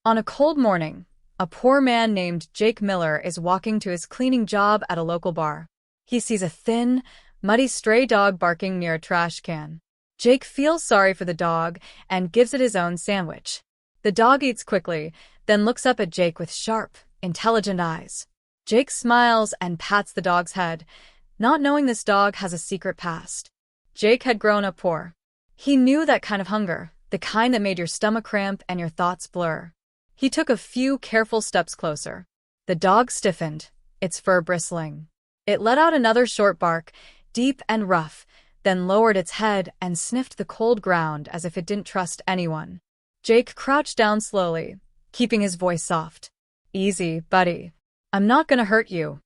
On a cold morning, a poor man named Jake Miller is walking to his cleaning job at a local bar. He sees a thin, muddy stray dog barking near a trash can. Jake feels sorry for the dog and gives it his own sandwich. The dog eats quickly, then looks up at Jake with sharp, intelligent eyes. Jake smiles and pats the dog's head, not knowing this dog has a secret past. Jake had grown up poor. He knew that kind of hunger, the kind that made your stomach cramp and your thoughts blur. He took a few careful steps closer. The dog stiffened, its fur bristling. It let out another short bark, deep and rough, then lowered its head and sniffed the cold ground as if it didn't trust anyone. Jake crouched down slowly, keeping his voice soft. "Easy, buddy. I'm not gonna hurt you."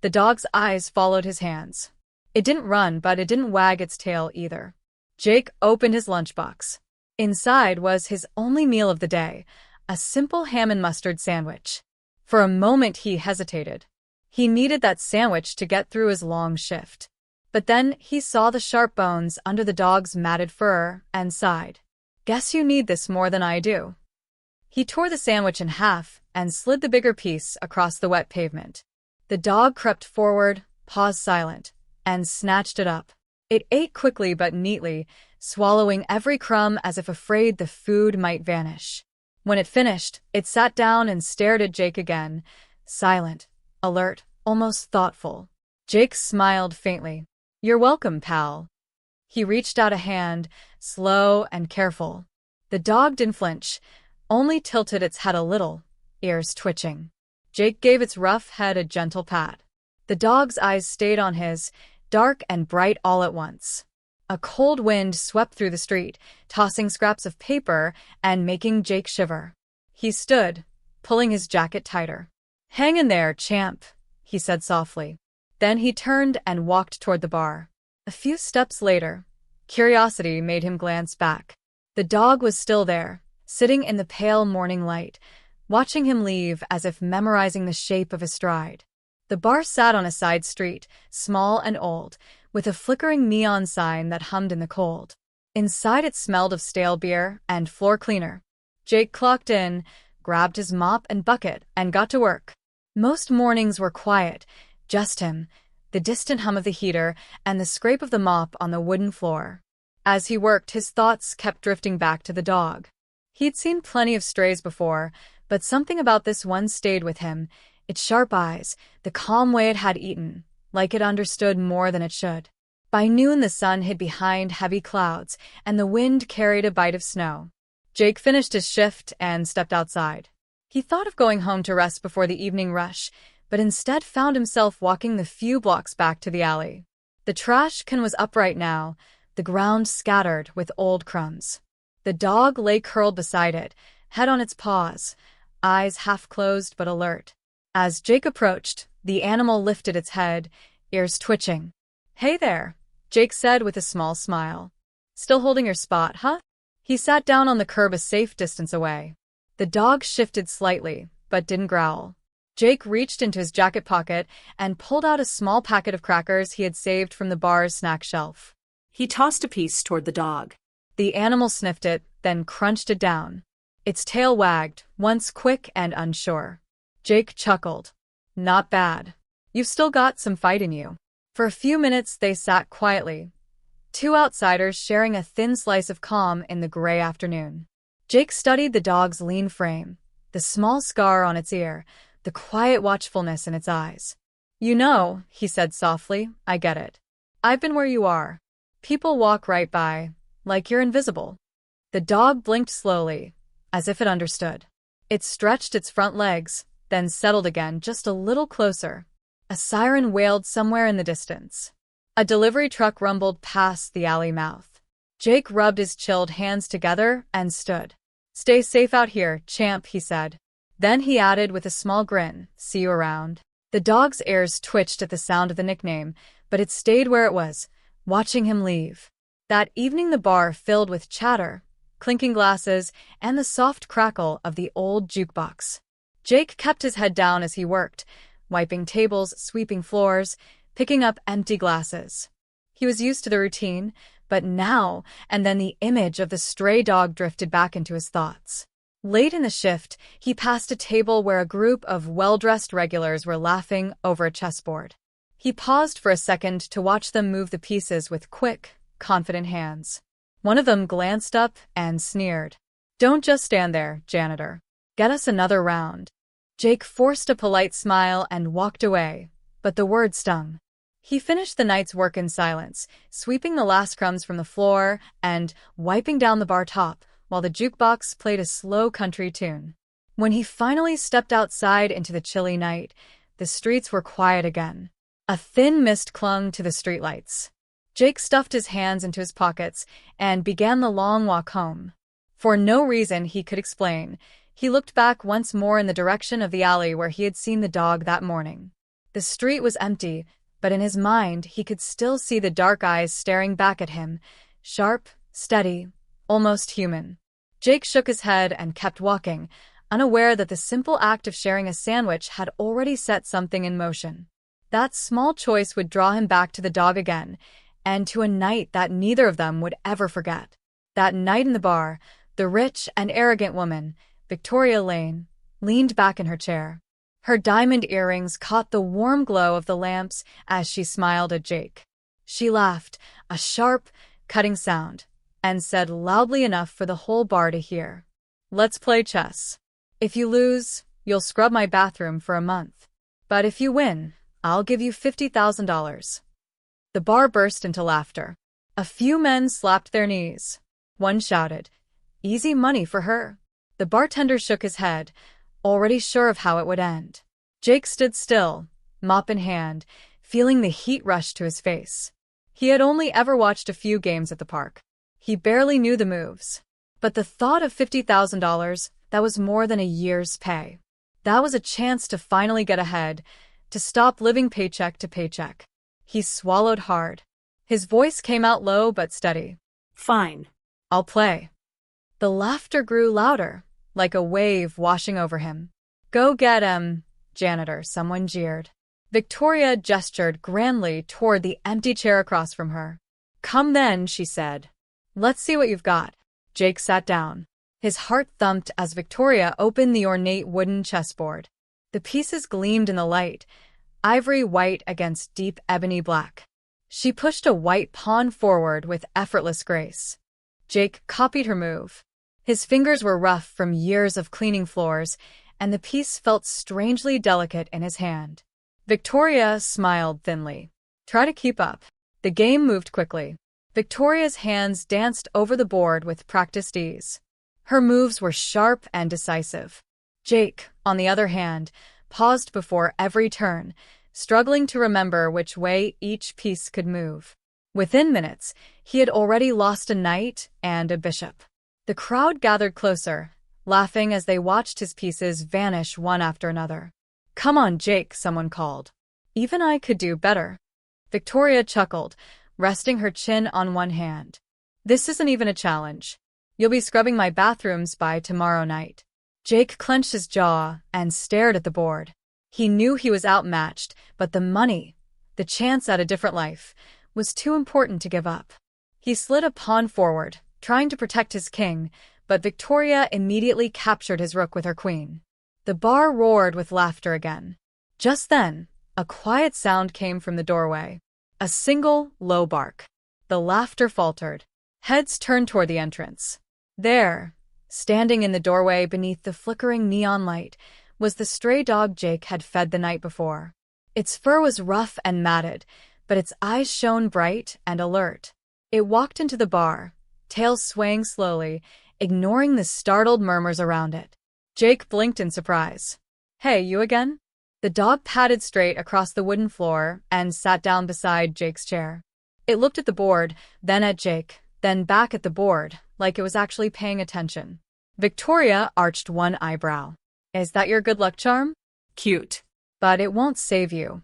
The dog's eyes followed his hands. It didn't run, but it didn't wag its tail either. Jake opened his lunchbox. Inside was his only meal of the day, a simple ham and mustard sandwich. For a moment he hesitated. He needed that sandwich to get through his long shift. But then he saw the sharp bones under the dog's matted fur and sighed. "Guess you need this more than I do." He tore the sandwich in half and slid the bigger piece across the wet pavement. The dog crept forward, paused silent, and snatched it up. It ate quickly but neatly, swallowing every crumb as if afraid the food might vanish. When it finished, it sat down and stared at Jake again, silent, alert, almost thoughtful. Jake smiled faintly. "You're welcome, pal." He reached out a hand, slow and careful. The dog didn't flinch, only tilted its head a little, ears twitching. Jake gave its rough head a gentle pat. The dog's eyes stayed on his, dark and bright all at once. A cold wind swept through the street, tossing scraps of paper and making Jake shiver. He stood, pulling his jacket tighter. "Hang in there, champ," he said softly. Then he turned and walked toward the bar. A few steps later, curiosity made him glance back. The dog was still there, sitting in the pale morning light, watching him leave as if memorizing the shape of his stride. The bar sat on a side street, small and old, with a flickering neon sign that hummed in the cold. Inside it smelled of stale beer and floor cleaner. Jake clocked in, grabbed his mop and bucket, and got to work. Most mornings were quiet, just him, the distant hum of the heater, and the scrape of the mop on the wooden floor. As he worked, his thoughts kept drifting back to the dog. He'd seen plenty of strays before, but something about this one stayed with him, its sharp eyes, the calm way it had eaten, like it understood more than it should. By noon the sun hid behind heavy clouds, and the wind carried a bite of snow. Jake finished his shift and stepped outside. He thought of going home to rest before the evening rush, but instead found himself walking the few blocks back to the alley. The trash can was upright now, the ground scattered with old crumbs. The dog lay curled beside it, head on its paws, eyes half closed but alert. As Jake approached, the animal lifted its head, ears twitching. "Hey there," Jake said with a small smile. "Still holding your spot, huh?" He sat down on the curb a safe distance away. The dog shifted slightly, but didn't growl. Jake reached into his jacket pocket and pulled out a small packet of crackers he had saved from the bar's snack shelf. He tossed a piece toward the dog. The animal sniffed it, then crunched it down. Its tail wagged, once quick and unsure. Jake chuckled. "Not bad. You've still got some fight in you." For a few minutes they sat quietly, two outsiders sharing a thin slice of calm in the gray afternoon. Jake studied the dog's lean frame, the small scar on its ear, the quiet watchfulness in its eyes. "You know," he said softly, "I get it. I've been where you are. People walk right by, like you're invisible." The dog blinked slowly, as if it understood. It stretched its front legs, then settled again just a little closer. A siren wailed somewhere in the distance. A delivery truck rumbled past the alley mouth. Jake rubbed his chilled hands together and stood. "Stay safe out here, champ," he said. Then he added with a small grin, "See you around." The dog's ears twitched at the sound of the nickname, but it stayed where it was, watching him leave. That evening the bar filled with chatter, clinking glasses, and the soft crackle of the old jukebox. Jake kept his head down as he worked, wiping tables, sweeping floors, picking up empty glasses. He was used to the routine, but now and then the image of the stray dog drifted back into his thoughts. Late in the shift, he passed a table where a group of well-dressed regulars were laughing over a chessboard. He paused for a second to watch them move the pieces with quick, confident hands. One of them glanced up and sneered. "Don't just stand there, janitor. Get us another round." Jake forced a polite smile and walked away, but the word stung. He finished the night's work in silence, sweeping the last crumbs from the floor and wiping down the bar top, while the jukebox played a slow country tune. When he finally stepped outside into the chilly night, the streets were quiet again. A thin mist clung to the streetlights. Jake stuffed his hands into his pockets and began the long walk home. For no reason he could explain, he looked back once more in the direction of the alley where he had seen the dog that morning. The street was empty, but in his mind he could still see the dark eyes staring back at him, sharp, steady, almost human. Jake shook his head and kept walking, unaware that the simple act of sharing a sandwich had already set something in motion. That small choice would draw him back to the dog again, and to a night that neither of them would ever forget. That night in the bar, the rich and arrogant woman, Victoria Lane, leaned back in her chair. Her diamond earrings caught the warm glow of the lamps as she smiled at Jake. She laughed, a sharp, cutting sound, and said loudly enough for the whole bar to hear, "Let's play chess. If you lose, you'll scrub my bathroom for a month. But if you win, I'll give you $50,000. The bar burst into laughter. A few men slapped their knees. One shouted, "Easy money for her." The bartender shook his head, already sure of how it would end. Jake stood still, mop in hand, feeling the heat rush to his face. He had only ever watched a few games at the park. He barely knew the moves. But the thought of $50,000, that was more than a year's pay. That was a chance to finally get ahead, to stop living paycheck to paycheck. He swallowed hard. His voice came out low but steady. "Fine. I'll play." The laughter grew louder, like a wave washing over him. "Go get him, janitor," someone jeered. Victoria gestured grandly toward the empty chair across from her. "Come then," she said. "Let's see what you've got." Jake sat down. His heart thumped as Victoria opened the ornate wooden chessboard. The pieces gleamed in the light, ivory white against deep ebony black. She pushed a white pawn forward with effortless grace. Jake copied her move. His fingers were rough from years of cleaning floors, and the piece felt strangely delicate in his hand. Victoria smiled thinly. "Try to keep up." The game moved quickly. Victoria's hands danced over the board with practiced ease. Her moves were sharp and decisive. Jake, on the other hand, paused before every turn, struggling to remember which way each piece could move. Within minutes, he had already lost a knight and a bishop. The crowd gathered closer, laughing as they watched his pieces vanish one after another. "Come on, Jake," someone called. "Even I could do better." Victoria chuckled, resting her chin on one hand. "This isn't even a challenge. You'll be scrubbing my bathrooms by tomorrow night." Jake clenched his jaw and stared at the board. He knew he was outmatched, but the money, the chance at a different life, was too important to give up. He slid a pawn forward, trying to protect his king, but Victoria immediately captured his rook with her queen. The bar roared with laughter again. Just then, a quiet sound came from the doorway. A single, low bark. The laughter faltered. Heads turned toward the entrance. There, standing in the doorway beneath the flickering neon light, was the stray dog Jake had fed the night before. Its fur was rough and matted, but its eyes shone bright and alert. It walked into the bar, tail swaying slowly, ignoring the startled murmurs around it. Jake blinked in surprise. "Hey, you again?" The dog padded straight across the wooden floor and sat down beside Jake's chair. It looked at the board, then at Jake, then back at the board, like it was actually paying attention. Victoria arched one eyebrow. "Is that your good luck charm?" Cute. "But it won't save you."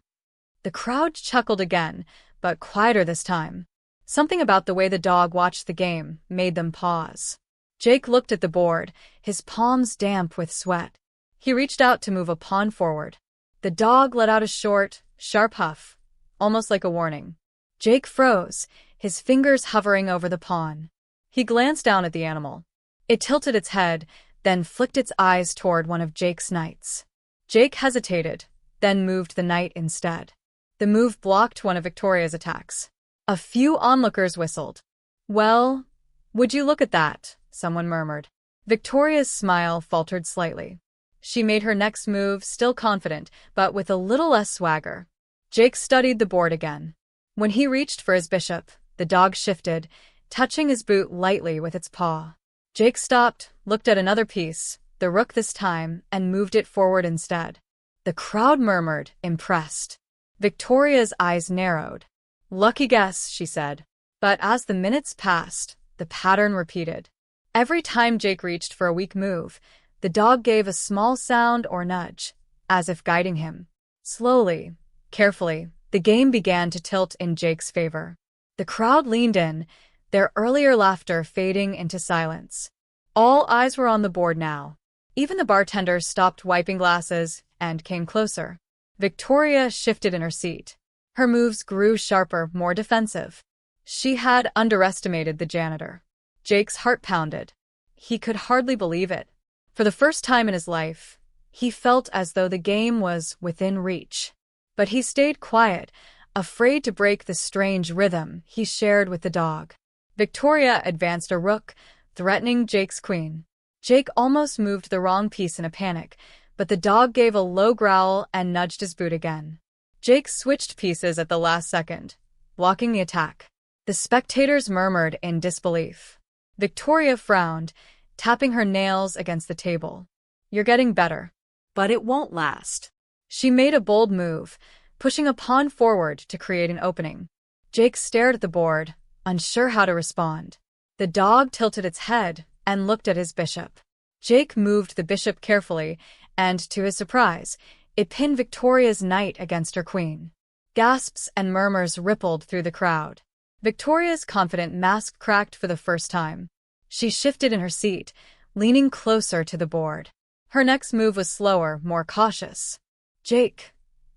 The crowd chuckled again, but quieter this time. Something about the way the dog watched the game made them pause. Jake looked at the board, his palms damp with sweat. He reached out to move a pawn forward. The dog let out a short, sharp huff, almost like a warning. Jake froze, his fingers hovering over the pawn. He glanced down at the animal. It tilted its head, then flicked its eyes toward one of Jake's knights. Jake hesitated, then moved the knight instead. The move blocked one of Victoria's attacks. A few onlookers whistled. "Well, would you look at that?" someone murmured. Victoria's smile faltered slightly. She made her next move, still confident, but with a little less swagger. Jake studied the board again. When he reached for his bishop, the dog shifted, touching his boot lightly with its paw. Jake stopped, looked at another piece, the rook this time, and moved it forward instead. The crowd murmured, impressed. Victoria's eyes narrowed. "Lucky guess," she said. But as the minutes passed, the pattern repeated. Every time Jake reached for a weak move, the dog gave a small sound or nudge, as if guiding him. Slowly, carefully, the game began to tilt in Jake's favor. The crowd leaned in, their earlier laughter fading into silence. All eyes were on the board now. Even the bartender stopped wiping glasses and came closer. Victoria shifted in her seat. Her moves grew sharper, more defensive. She had underestimated the janitor. Jake's heart pounded. He could hardly believe it. For the first time in his life, he felt as though the game was within reach. But he stayed quiet, afraid to break the strange rhythm he shared with the dog. Victoria advanced a rook, threatening Jake's queen. Jake almost moved the wrong piece in a panic, but the dog gave a low growl and nudged his boot again. Jake switched pieces at the last second, blocking the attack. The spectators murmured in disbelief. Victoria frowned, tapping her nails against the table. "You're getting better." But it won't last. She made a bold move, pushing a pawn forward to create an opening. Jake stared at the board, unsure how to respond. The dog tilted its head and looked at his bishop. Jake moved the bishop carefully, and to his surprise, it pinned Victoria's knight against her queen. Gasps and murmurs rippled through the crowd. Victoria's confident mask cracked for the first time. She shifted in her seat, leaning closer to the board. Her next move was slower, more cautious. Jake,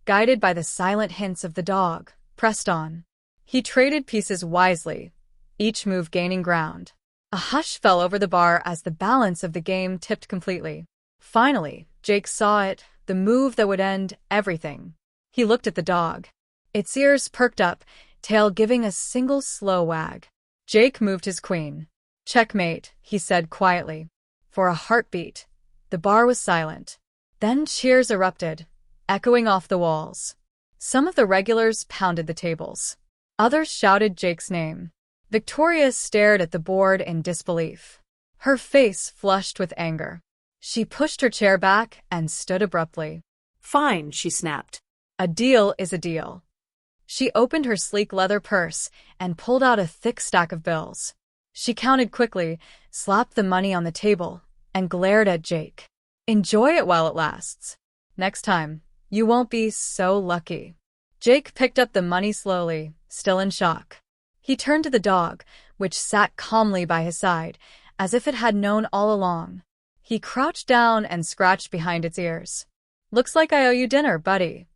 guided by the silent hints of the dog, pressed on. He traded pieces wisely, each move gaining ground. A hush fell over the bar as the balance of the game tipped completely. Finally, Jake saw it, the move that would end everything. He looked at the dog. Its ears perked up, tail giving a single slow wag. Jake moved his queen. "Checkmate," he said quietly. For a heartbeat, the bar was silent. Then cheers erupted, echoing off the walls. Some of the regulars pounded the tables. Others shouted Jake's name. Victoria stared at the board in disbelief. Her face flushed with anger. She pushed her chair back and stood abruptly. "Fine," she snapped. "A deal is a deal." She opened her sleek leather purse and pulled out a thick stack of bills. She counted quickly, slapped the money on the table, and glared at Jake. "Enjoy it while it lasts. Next time, you won't be so lucky." Jake picked up the money slowly, still in shock. He turned to the dog, which sat calmly by his side, as if it had known all along. He crouched down and scratched behind its ears. "Looks like I owe you dinner, buddy."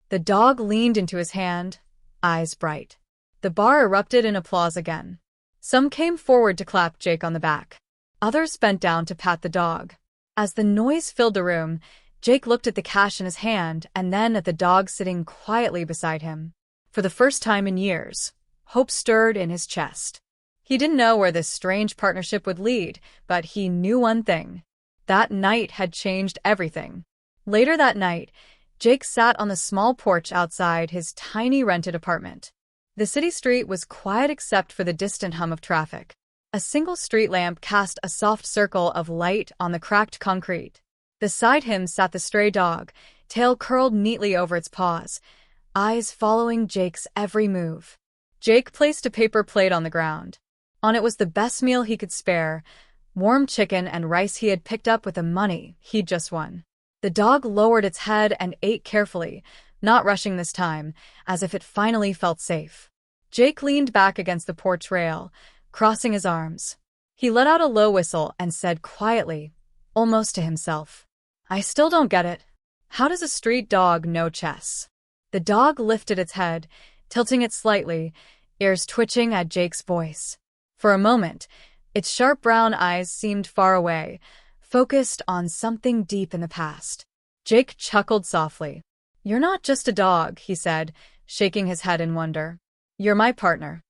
The dog leaned into his hand, eyes bright. The bar erupted in applause again. Some came forward to clap Jake on the back. Others bent down to pat the dog. As the noise filled the room, Jake looked at the cash in his hand and then at the dog sitting quietly beside him. For the first time in years, hope stirred in his chest. He didn't know where this strange partnership would lead, but he knew one thing. That night had changed everything. Later that night, Jake sat on the small porch outside his tiny rented apartment. The city street was quiet except for the distant hum of traffic. A single street lamp cast a soft circle of light on the cracked concrete. Beside him sat the stray dog, tail curled neatly over its paws, eyes following Jake's every move. Jake placed a paper plate on the ground. On it was the best meal he could spare, warm chicken and rice he had picked up with the money he'd just won. The dog lowered its head and ate carefully, not rushing this time, as if it finally felt safe. Jake leaned back against the porch rail, crossing his arms. He let out a low whistle and said quietly, almost to himself, "I still don't get it. How does a street dog know chess?" The dog lifted its head, tilting it slightly, ears twitching at Jake's voice. For a moment, its sharp brown eyes seemed far away, focused on something deep in the past. Jake chuckled softly. "You're not just a dog," he said, shaking his head in wonder. "You're my partner."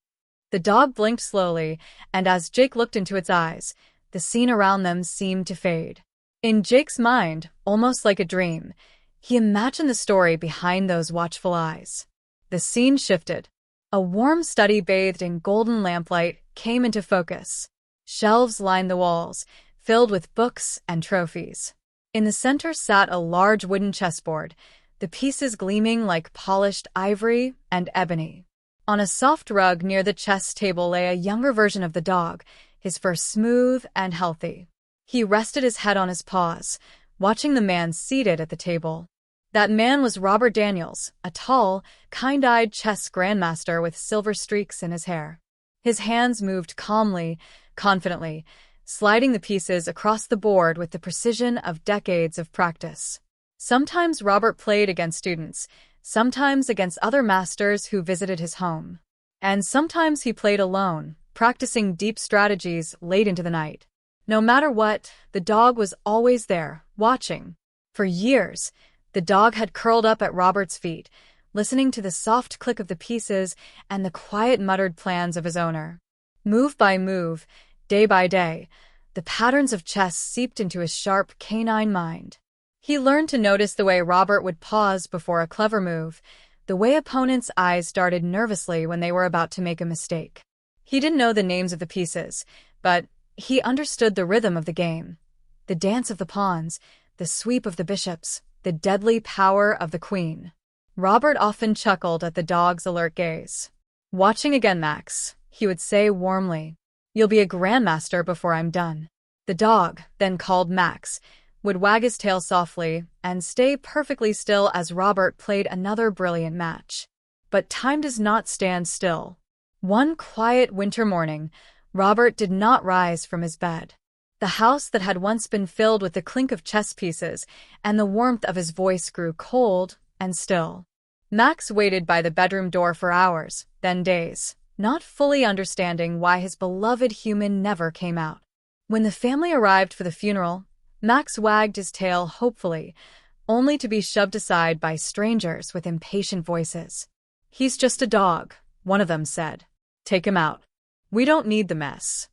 The dog blinked slowly, and as Jake looked into its eyes, the scene around them seemed to fade. In Jake's mind, almost like a dream, he imagined the story behind those watchful eyes. The scene shifted. A warm study bathed in golden lamplight came into focus. Shelves lined the walls, filled with books and trophies. In the center sat a large wooden chessboard, the pieces gleaming like polished ivory and ebony. On a soft rug near the chess table lay a younger version of the dog, his fur smooth and healthy. He rested his head on his paws, watching the man seated at the table. That man was Robert Daniels, a tall, kind-eyed chess grandmaster with silver streaks in his hair. His hands moved calmly, confidently, sliding the pieces across the board with the precision of decades of practice. Sometimes Robert played against students, sometimes against other masters who visited his home. And sometimes he played alone, practicing deep strategies late into the night. No matter what, the dog was always there, watching. For years, the dog had curled up at Robert's feet, listening to the soft click of the pieces and the quiet muttered plans of his owner. Move by move, day by day, the patterns of chess seeped into his sharp, canine mind. He learned to notice the way Robert would pause before a clever move, the way opponents' eyes darted nervously when they were about to make a mistake. He didn't know the names of the pieces, but he understood the rhythm of the game. The dance of the pawns, the sweep of the bishops, the deadly power of the queen. Robert often chuckled at the dog's alert gaze. "Watching again, Max," he would say warmly. "You'll be a grandmaster before I'm done." The dog, then called Max, would wag his tail softly and stay perfectly still as Robert played another brilliant match. But time does not stand still. One quiet winter morning, Robert did not rise from his bed. The house that had once been filled with the clink of chess pieces and the warmth of his voice grew cold and still. Max waited by the bedroom door for hours, then days, not fully understanding why his beloved human never came out. When the family arrived for the funeral, Max wagged his tail hopefully, only to be shoved aside by strangers with impatient voices. "He's just a dog," one of them said. "Take him out. We don't need the mess."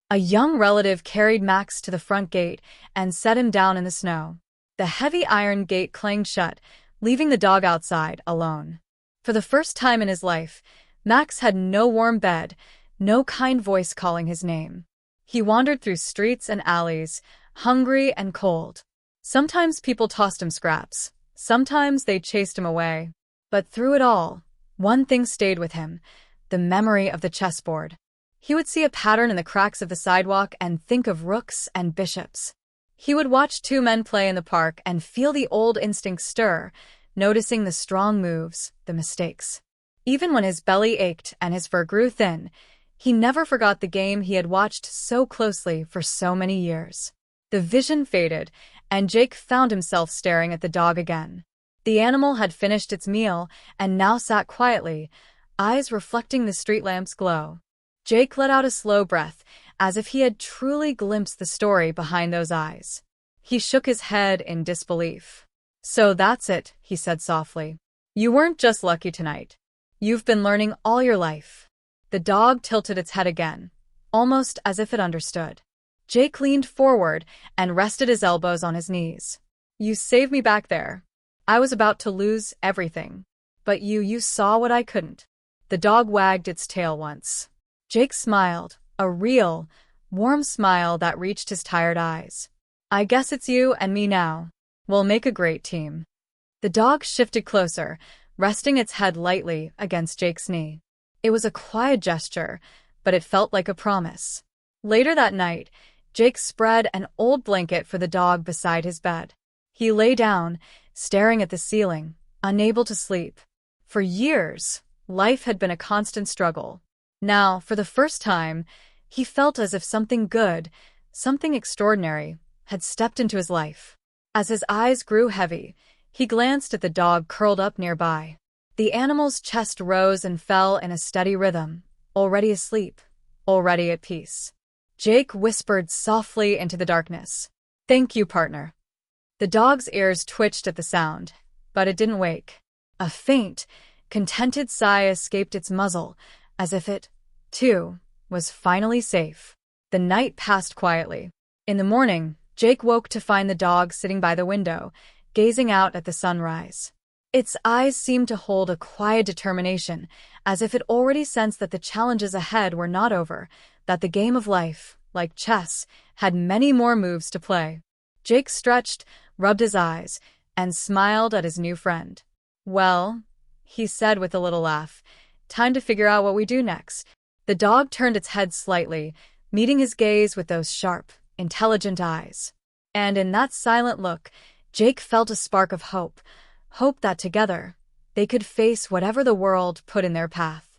A young relative carried Max to the front gate and set him down in the snow. The heavy iron gate clanged shut, leaving the dog outside, alone. For the first time in his life, Max had no warm bed, no kind voice calling his name. He wandered through streets and alleys, hungry and cold. Sometimes people tossed him scraps, sometimes they chased him away. But through it all, one thing stayed with him, the memory of the chessboard. He would see a pattern in the cracks of the sidewalk and think of rooks and bishops. He would watch two men play in the park and feel the old instinct stir, noticing the strong moves, the mistakes. Even when his belly ached and his fur grew thin, he never forgot the game he had watched so closely for so many years. The vision faded, and Jake found himself staring at the dog again. The animal had finished its meal and now sat quietly, eyes reflecting the street lamp's glow. Jake let out a slow breath, as if he had truly glimpsed the story behind those eyes. He shook his head in disbelief. "So that's it," he said softly. "You weren't just lucky tonight. You've been learning all your life." The dog tilted its head again, almost as if it understood. Jake leaned forward and rested his elbows on his knees. "You saved me back there. I was about to lose everything. But you saw what I couldn't." The dog wagged its tail once. Jake smiled, a real, warm smile that reached his tired eyes. "I guess it's you and me now. We'll make a great team." The dog shifted closer, resting its head lightly against Jake's knee. It was a quiet gesture, but it felt like a promise. Later that night, Jake spread an old blanket for the dog beside his bed. He lay down, staring at the ceiling, unable to sleep. For years, life had been a constant struggle. Now, for the first time, he felt as if something good, something extraordinary, had stepped into his life. As his eyes grew heavy, he glanced at the dog curled up nearby. The animal's chest rose and fell in a steady rhythm, already asleep, already at peace. Jake whispered softly into the darkness. Thank you, partner. The dog's ears twitched at the sound, but it didn't wake. A faint, contented sigh escaped its muzzle, as if it, too, was finally safe. The night passed quietly. In the morning, Jake woke to find the dog sitting by the window, gazing out at the sunrise. Its eyes seemed to hold a quiet determination, as if it already sensed that the challenges ahead were not over, that the game of life, like chess, had many more moves to play. Jake stretched, rubbed his eyes, and smiled at his new friend. Well, he said with a little laugh, time to figure out what we do next. The dog turned its head slightly, meeting his gaze with those sharp, intelligent eyes. And in that silent look, Jake felt a spark of hope that together, they could face whatever the world put in their path.